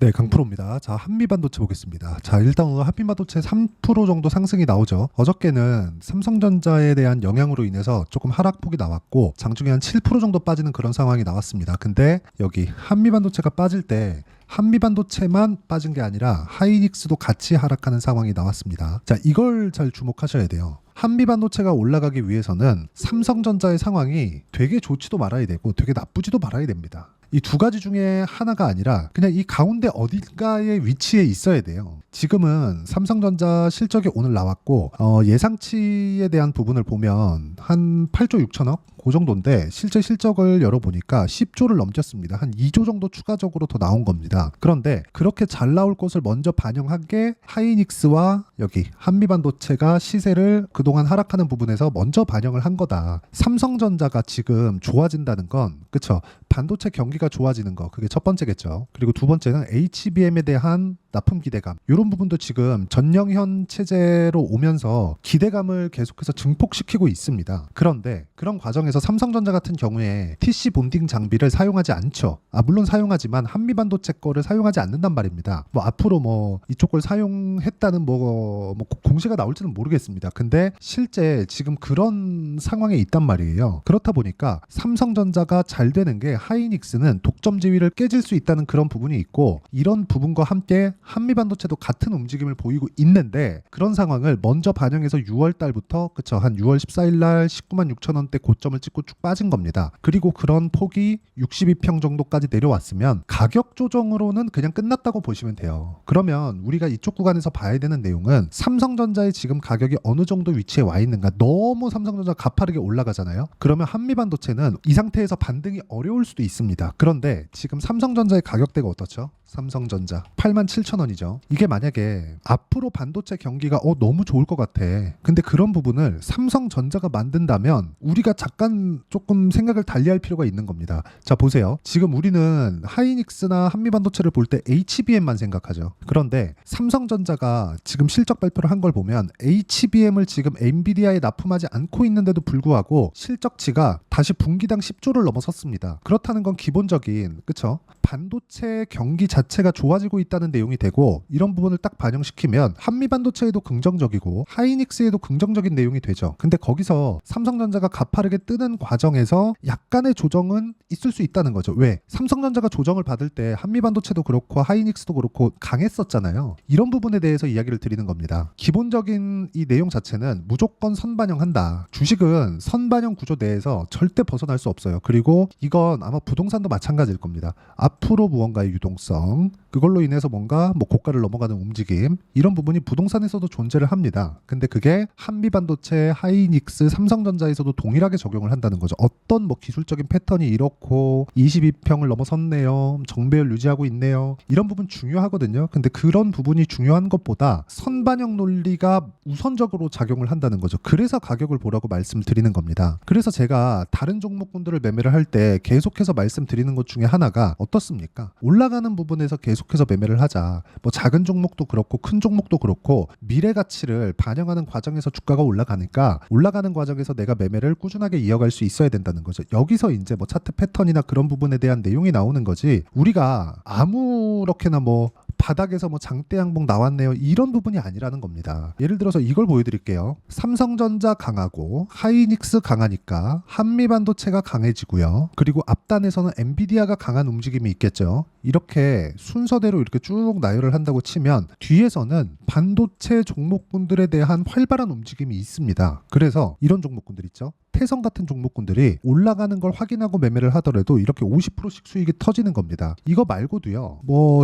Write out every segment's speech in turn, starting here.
네, 강프로입니다. 자, 한미반도체 보겠습니다. 자, 일단 오늘 한미반도체 3% 정도 상승이 나오죠. 어저께는 삼성전자에 대한 영향으로 인해서 조금 하락폭이 나왔고 장중에 한 7% 정도 빠지는 그런 상황이 나왔습니다. 근데 여기 한미반도체가 빠질 때 한미반도체만 빠진 게 아니라 하이닉스도 같이 하락하는 상황이 나왔습니다. 자, 이걸 잘 주목하셔야 돼요. 한미반도체가 올라가기 위해서는 삼성전자의 상황이 되게 좋지도 말아야 되고 되게 나쁘지도 말아야 됩니다. 이 두 가지 중에 하나가 아니라 그냥 이 가운데 어딘가에 위치해 있어야 돼요. 지금은 삼성전자 실적이 오늘 나왔고 예상치에 대한 부분을 보면 한 8조 6천억 그 정도인데 실제 실적을 열어보니까 10조를 넘겼습니다. 한 2조 정도 추가적으로 더 나온 겁니다. 그런데 그렇게 잘 나올 것을 먼저 반영한 게 하이닉스와 여기 한미반도체가 시세를 그동안 하락하는 부분에서 먼저 반영을 한 거다. 삼성전자가 지금 좋아진다는 건 그쵸? 반도체 경기가 좋아지는 거 그게 첫 번째겠죠. 그리고 두 번째는 HBM에 대한 납품 기대감 이런 부분도 지금 전영현 체제로 오면서 기대감을 계속해서 증폭시키고 있습니다. 그런데 그런 과정에서 삼성전자 같은 경우에 TC 본딩 장비를 사용하지 않죠. 물론 사용하지만 한미반도체 거를 사용하지 않는단 말입니다. 앞으로 이쪽 걸 사용했다는 공시가 나올지는 모르겠습니다. 근데 실제 지금 그런 상황에 있단 말이에요. 그렇다 보니까 삼성전자가 잘 되는 게 하이닉스는 독점 지위를 깨질 수 있다는 그런 부분이 있고 이런 부분과 함께 한미반도체도 같은 움직임을 보이고 있는데 그런 상황을 먼저 반영해서 6월 달부터 그쵸 한 6월 14일 날 19만 6천 원대 고점을 찍고 쭉 빠진 겁니다. 그리고 그런 폭이 62평 정도까지 내려왔으면 가격 조정으로는 그냥 끝났다고 보시면 돼요. 그러면 우리가 이쪽 구간에서 봐야 되는 내용은 삼성전자의 지금 가격이 어느 정도 위치에 와 있는가. 너무 삼성전자 가파르게 올라가잖아요. 그러면 한미반도체는 이 상태에서 반등이 어려울 수도 있습니다. 그런데 지금 삼성전자의 가격대가 어떻죠? 삼성전자 87,000원이죠. 이게 만약에 앞으로 반도체 경기가 너무 좋을 것 같아. 근데 그런 부분을 삼성전자가 만든다면 우리가 잠깐 조금 생각을 달리할 필요가 있는 겁니다. 자, 보세요. 지금 우리는 하이닉스나 한미반도체를 볼 때 HBM만 생각하죠. 그런데 삼성전자가 지금 실적 발표를 한 걸 보면 HBM을 지금 엔비디아에 납품하지 않고 있는데도 불구하고 실적치가 다시 분기당 10조를 넘어섰습니다. 그렇다는 건 기본적인 그쵸? 반도체 경기 자체가 좋아지고 있다는 내용이 되고 이런 부분을 딱 반영시키면 한미반도체에도 긍정적이고 하이닉스에도 긍정적인 내용이 되죠. 근데 거기서 삼성전자가 가파르게 뜨는 과정에서 약간의 조정은 있을 수 있다는 거죠. 왜? 삼성전자가 조정을 받을 때 한미반도체도 그렇고 하이닉스도 그렇고 강했었잖아요. 이런 부분에 대해서 이야기를 드리는 겁니다. 기본적인 이 내용 자체는 무조건 선반영한다. 주식은 선반영 구조 내에서 절대 벗어날 수 없어요. 그리고 이건 아마 부동산도 마찬가지일 겁니다. 앞으로 무언가의 유동성 그걸로 인해서 뭔가 고가를 넘어가는 움직임 이런 부분이 부동산에서도 존재를 합니다. 근데 그게 한미반도체, 하이닉스, 삼성전자에서도 동일하게 적용을 한다는 거죠. 어떤 기술적인 패턴이 이렇고 22평을 넘어섰네요. 정배열 유지하고 있네요. 이런 부분 중요하거든요. 근데 그런 부분이 중요한 것보다 선반영 논리가 우선적으로 작용을 한다는 거죠. 그래서 가격을 보라고 말씀드리는 겁니다. 그래서 제가 다른 종목군들을 매매를 할 때 계속해서 말씀드리는 것 중에 하나가 어떻습니까? 올라가는 부분에서 계속해서 매매를 하자. 작은 종목도 그렇고 큰 종목도 그렇고 미래 가치를 반영하는 과정에서 주가가 올라가니까 올라가는 과정에서 내가 매매를 꾸준하게 이어갈 수 있어야 된다는 거죠. 여기서 이제 차트 패턴이나 그런 부분에 대한 내용이 나오는 거지. 우리가 아무렇게나 바닥에서 장대 양봉 나왔네요. 이런 부분이 아니라는 겁니다. 예를 들어서 이걸 보여드릴게요. 삼성전자 강하고 하이닉스 강하니까 한미반도체가 강해지고요. 그리고 앞단에서는 엔비디아가 강한 움직임이 있겠죠. 이렇게 순서대로 이렇게 쭉 나열을 한다고 치면 뒤에서는 반도체 종목군들에 대한 활발한 움직임이 있습니다. 그래서 이런 종목군들 있죠. 태성 같은 종목군들이 올라가는 걸 확인하고 매매를 하더라도 이렇게 50%씩 수익이 터지는 겁니다. 이거 말고도요.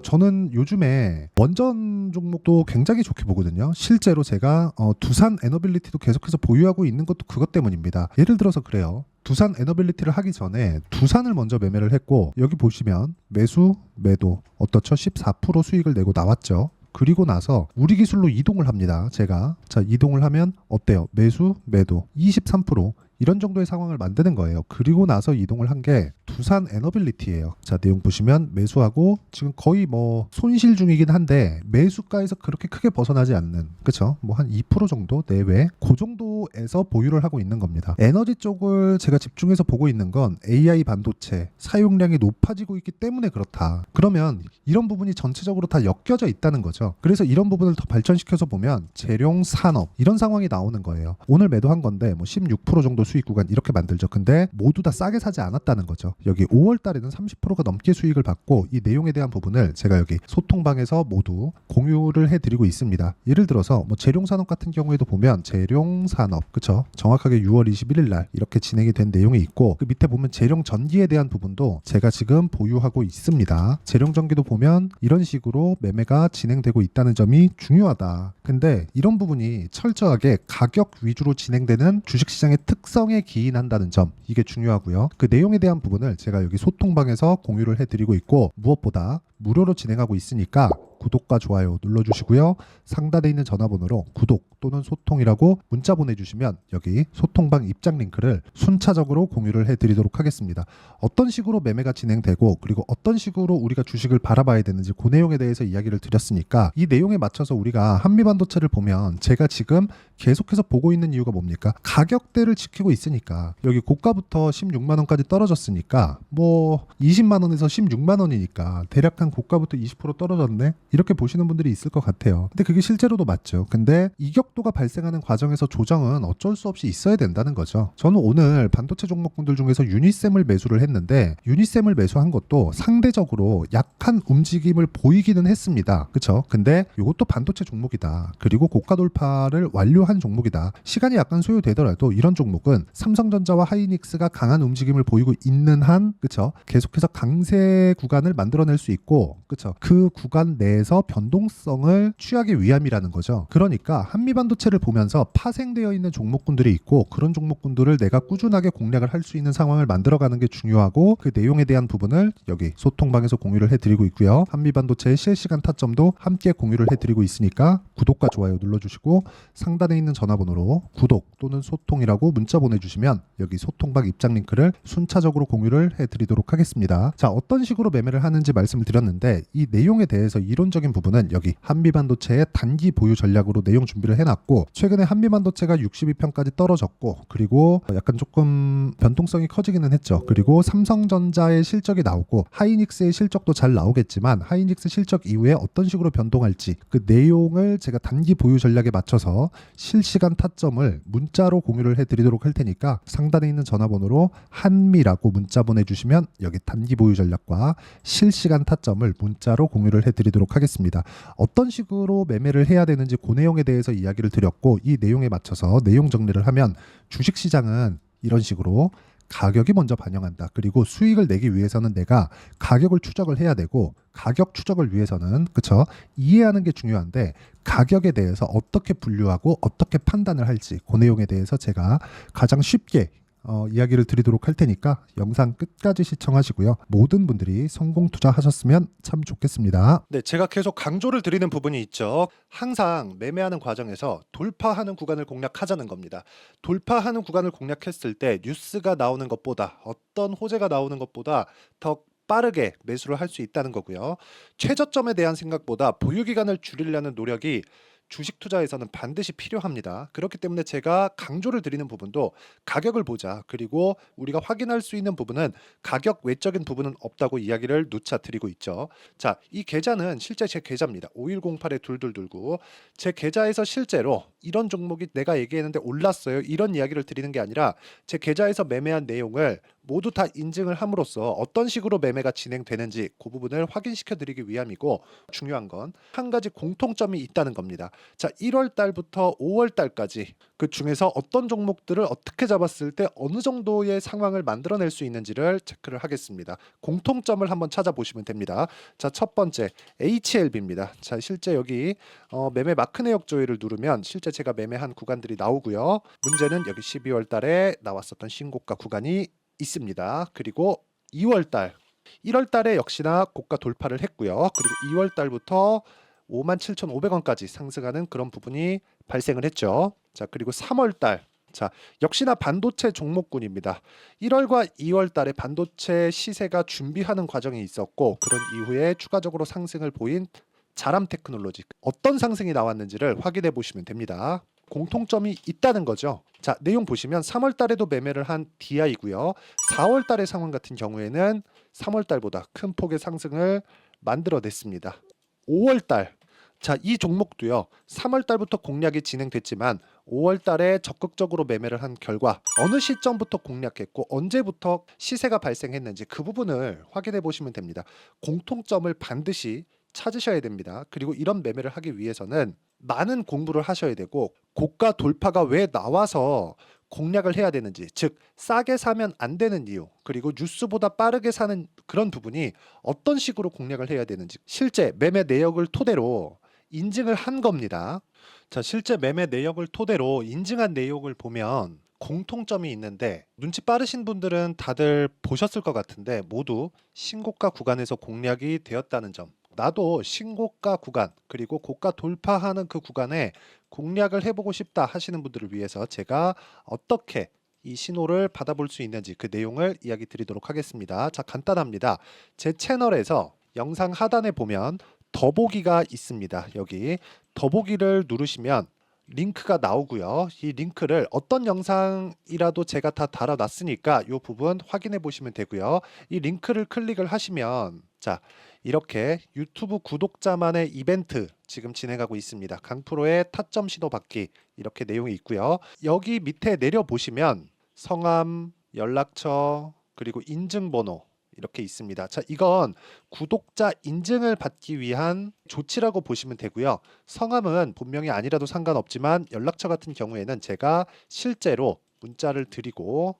저는 요즘에 원전 종목도 굉장히 좋게 보거든요. 실제로 제가 두산 에너빌리티도 계속해서 보유하고 있는 것도 그것 때문입니다. 예를 들어서 그래요. 두산 에너빌리티를 하기 전에 두산을 먼저 매매를 했고 여기 보시면 매수, 매도 어떻죠? 14% 수익을 내고 나왔죠. 그리고 나서 우리 기술로 이동을 합니다. 제가 이동을 하면 어때요? 매수, 매도 23%. 이런 정도의 상황을 만드는 거예요. 그리고 나서 이동을 한 게 두산 에너빌리티예요. 자, 내용 보시면 매수하고 지금 거의 뭐 손실 중이긴 한데 매수가에서 그렇게 크게 벗어나지 않는, 그쵸? 뭐 한 2% 정도 내외 그 정도에서 보유를 하고 있는 겁니다. 에너지 쪽을 제가 집중해서 보고 있는 건 AI 반도체 사용량이 높아지고 있기 때문에 그렇다. 그러면 이런 부분이 전체적으로 다 엮여져 있다는 거죠. 그래서 이런 부분을 더 발전시켜서 보면 재룡 산업 이런 상황이 나오는 거예요. 오늘 매도한 건데 뭐 16% 정도 수익 구간 이렇게 만들죠. 근데 모두 다 싸게 사지 않았다는 거죠. 여기 5월 달에는 30%가 넘게 수익을 받고 이 내용에 대한 부분을 제가 여기 소통방에서 모두 공유를 해드리고 있습니다. 예를 들어서 뭐 재룡산업 같은 경우에도 보면 재룡산업, 그쵸? 정확하게 6월 21일 날 이렇게 진행이 된 내용이 있고 그 밑에 보면 재룡전기에 대한 부분도 제가 지금 보유하고 있습니다. 재룡전기도 보면 이런 식으로 매매가 진행되고 있다는 점이 중요하다. 근데 이런 부분이 철저하게 가격 위주로 진행되는 주식시장의 특성에 기인한다는 점, 이게 중요하고요. 그 내용에 대한 부분을 제가 여기 소통방에서 공유를 해드리고 있고 무엇보다 무료로 진행하고 있으니까 구독과 좋아요 눌러주시고요. 상단에 있는 전화번호로 구독 또는 소통이라고 문자 보내주시면 여기 소통방 입장 링크를 순차적으로 공유를 해드리도록 하겠습니다. 어떤 식으로 매매가 진행되고 그리고 어떤 식으로 우리가 주식을 바라봐야 되는지 그 내용에 대해서 이야기를 드렸으니까 이 내용에 맞춰서 우리가 한미반도체를 보면 제가 지금 계속해서 보고 있는 이유가 뭡니까? 가격대를 지키고 있으니까. 여기 고가부터 16만 원까지 떨어졌으니까 뭐 20만 원에서 16만 원이니까 대략 한 고가부터 20% 떨어졌네? 이렇게 보시는 분들이 있을 것 같아요. 근데 그게 실제로도 맞죠. 근데 이격도가 발생하는 과정에서 조정은 어쩔 수 없이 있어야 된다는 거죠. 저는 오늘 반도체 종목군들 중에서 유니셈을 매수를 했는데 유니셈을 매수한 것도 상대적으로 약한 움직임을 보이기는 했습니다. 그쵸? 근데 이것도 반도체 종목이다. 그리고 고가 돌파를 완료한 종목이다. 시간이 약간 소요되더라도 이런 종목은 삼성전자와 하이닉스가 강한 움직임을 보이고 있는 한, 그쵸? 계속해서 강세 구간을 만들어낼 수 있고, 그쵸? 그 구간 내에서 변동성을 취하기 위함이라는 거죠. 그러니까 한미반도체를 보면서 파생되어 있는 종목군들이 있고 그런 종목군들을 내가 꾸준하게 공략을 할 수 있는 상황을 만들어가는 게 중요하고 그 내용에 대한 부분을 여기 소통방에서 공유를 해드리고 있고요. 한미반도체의 실시간 타점도 함께 공유를 해드리고 있으니까 구독과 좋아요 눌러주시고 상단에 있는 전화번호로 구독 또는 소통이라고 문자 보내주시면 여기 소통방 입장 링크를 순차적으로 공유를 해드리도록 하겠습니다. 자, 어떤 식으로 매매를 하는지 말씀을 드렸는데 이 내용에 대해서 이론적인 부분은 여기 한미반도체의 단기 보유 전략으로 내용 준비를 해놨고 최근에 한미반도체가 62편까지 떨어졌고 그리고 약간 조금 변동성이 커지기는 했죠. 그리고 삼성전자의 실적이 나오고 하이닉스의 실적도 잘 나오겠지만 하이닉스 실적 이후에 어떤 식으로 변동할지 그 내용을 제가 단기 보유 전략에 맞춰서 실시간 타점을 문자로 공유를 해드리도록 할 테니까 상단에 있는 전화번호로 한미라고 문자 보내주시면 여기 단기 보유 전략과 실시간 타점을 문자로 공유를 해드리도록 하겠습니다. 어떤 식으로 매매를 해야 되는지 그 내용에 대해서 이야기를 드렸고 이 내용에 맞춰서 내용 정리를 하면 주식시장은 이런 식으로 가격이 먼저 반영한다. 그리고 수익을 내기 위해서는 내가 가격을 추적을 해야 되고 가격 추적을 위해서는 그쵸? 이해하는 게 중요한데 가격에 대해서 어떻게 분류하고 어떻게 판단을 할지 그 내용에 대해서 제가 가장 쉽게 이야기를 드리도록 할 테니까 영상 끝까지 시청하시고요. 모든 분들이 성공 투자하셨으면 참 좋겠습니다. 네, 제가 계속 강조를 드리는 부분이 있죠. 항상 매매하는 과정에서 돌파하는 구간을 공략하자는 겁니다. 돌파하는 구간을 공략했을 때 뉴스가 나오는 것보다 어떤 호재가 나오는 것보다 더 빠르게 매수를 할 수 있다는 거고요. 최저점에 대한 생각보다 보유 기간을 줄이려는 노력이 주식 투자에서는 반드시 필요합니다. 그렇기 때문에 제가 강조를 드리는 부분도 가격을 보자. 그리고 우리가 확인할 수 있는 부분은 가격 외적인 부분은 없다고 이야기를 누차 드리고 있죠. 자, 이 계좌는 실제 제 계좌입니다. 5108-2229. 제 계좌에서 실제로 이런 종목이 내가 얘기했는데 올랐어요. 이런 이야기를 드리는 게 아니라 제 계좌에서 매매한 내용을 모두 다 인증을 함으로써 어떤 식으로 매매가 진행되는지 그 부분을 확인시켜 드리기 위함이고 중요한 건 한 가지 공통점이 있다는 겁니다. 자, 1월 달부터 5월 달까지 그 중에서 어떤 종목들을 어떻게 잡았을 때 어느 정도의 상황을 만들어낼 수 있는지를 체크를 하겠습니다. 공통점을 한번 찾아보시면 됩니다. 자, 첫 번째 HLB입니다. 자, 실제 여기 매매 마크 내역 조회를 누르면 실제 제가 매매한 구간들이 나오고요. 문제는 여기 12월 달에 나왔었던 신고가 구간이 있습니다. 그리고 2월 달, 1월 달에 역시나 고가 돌파를 했고요. 그리고 2월 달부터 57,500원까지 상승하는 그런 부분이 발생을 했죠. 자, 그리고 3월 달 자, 역시나 반도체 종목군입니다. 1월과 2월 달에 반도체 시세가 준비하는 과정이 있었고 그런 이후에 추가적으로 상승을 보인 자람 테크놀로지 어떤 상승이 나왔는지를 확인해 보시면 됩니다. 공통점이 있다는 거죠. 자, 내용 보시면 3월 달에도 매매를 한 DI고요. 4월 달의 상황 같은 경우에는 3월 달보다 큰 폭의 상승을 만들어냈습니다. 5월 달 자, 이 종목도요. 3월 달부터 공략이 진행됐지만 5월 달에 적극적으로 매매를 한 결과 어느 시점부터 공략했고 언제부터 시세가 발생했는지 그 부분을 확인해 보시면 됩니다. 공통점을 반드시 찾으셔야 됩니다. 그리고 이런 매매를 하기 위해서는 많은 공부를 하셔야 되고 고가 돌파가 왜 나와서 공략을 해야 되는지, 즉 싸게 사면 안 되는 이유, 그리고 뉴스보다 빠르게 사는 그런 부분이 어떤 식으로 공략을 해야 되는지 실제 매매 내역을 토대로 인증을 한 겁니다. 자, 실제 매매 내역을 토대로 인증한 내용을 보면 공통점이 있는데 눈치 빠르신 분들은 다들 보셨을 것 같은데 모두 신고가 구간에서 공략이 되었다는 점. 나도 신고가 구간 그리고 고가 돌파하는 그 구간에 공략을 해보고 싶다 하시는 분들을 위해서 제가 어떻게 이 신호를 받아볼 수 있는지 그 내용을 이야기 드리도록 하겠습니다. 자, 간단합니다. 제 채널에서 영상 하단에 보면 더보기가 있습니다. 여기 더보기를 누르시면 링크가 나오고요. 이 링크를 어떤 영상이라도 제가 다 달아놨으니까 이 부분 확인해 보시면 되고요. 이 링크를 클릭을 하시면 자, 이렇게 유튜브 구독자만의 이벤트 지금 진행하고 있습니다. 강프로의 타점 신호 받기 이렇게 내용이 있고요. 여기 밑에 내려 보시면 성함, 연락처, 그리고 인증번호 이렇게 있습니다. 자, 이건 구독자 인증을 받기 위한 조치라고 보시면 되고요. 성함은 본명이 아니라도 상관없지만 연락처 같은 경우에는 제가 실제로 문자를 드리고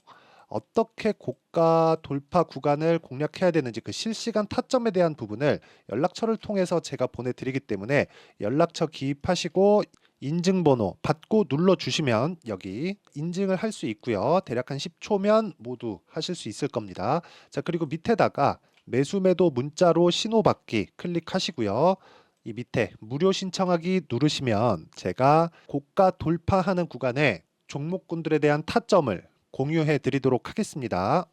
어떻게 고가 돌파 구간을 공략해야 되는지 그 실시간 타점에 대한 부분을 연락처를 통해서 제가 보내드리기 때문에 연락처 기입하시고 인증번호 받고 눌러주시면 여기 인증을 할 수 있고요. 대략 한 10초면 모두 하실 수 있을 겁니다. 자, 그리고 밑에다가 매수 매도 문자로 신호받기 클릭하시고요. 이 밑에 무료 신청하기 누르시면 제가 고가 돌파하는 구간에 종목군들에 대한 타점을 공유해 드리도록 하겠습니다.